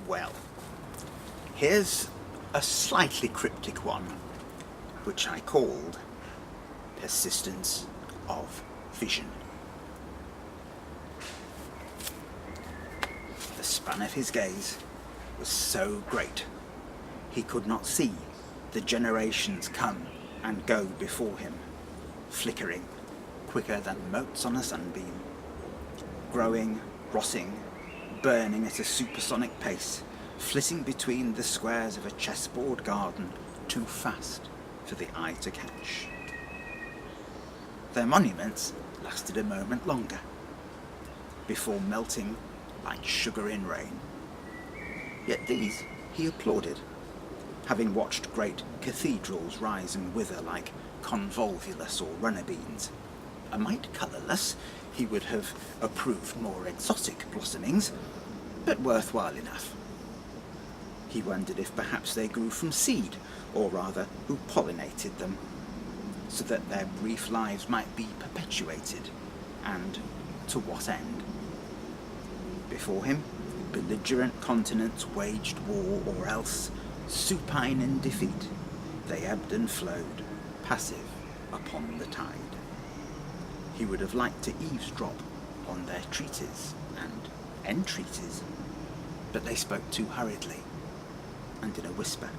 Well, here's a slightly cryptic one, which I called persistence of vision. The span of his gaze was so great, he could not see the generations come and go before him, flickering quicker than motes on a sunbeam, growing, rotting, burning at a supersonic pace, flitting between the squares of a chessboard garden too fast for the eye to catch. Their monuments lasted a moment longer, before melting like sugar in rain. Yet these he applauded, having watched great cathedrals rise and wither like convolvulus or runner beans. A mite colourless, he would have approved more exotic blossomings, but worthwhile enough. He wondered if perhaps they grew from seed, or rather who pollinated them, so that their brief lives might be perpetuated, and to what end? Before him, belligerent continents waged war, or else, supine in defeat, they ebbed and flowed, passive upon the tide. He would have liked to eavesdrop on their treaties and entreaties, but they spoke too hurriedly and in a whisper.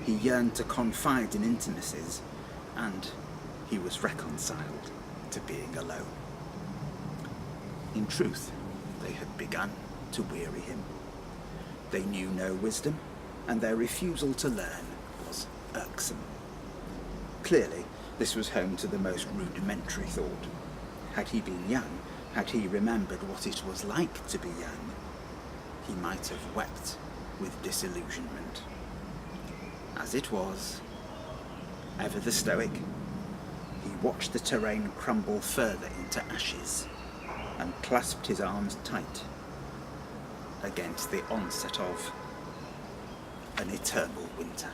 He yearned to confide in intimacies, and he was reconciled to being alone. In truth, they had begun to weary him. They knew no wisdom, and their refusal to learn was irksome. Clearly, this was home to the most rudimentary thought. Had he been young, had he remembered what it was like to be young, he might have wept with disillusionment. As it was, ever the stoic, he watched the terrain crumble further into ashes and clasped his arms tight against the onset of an eternal winter.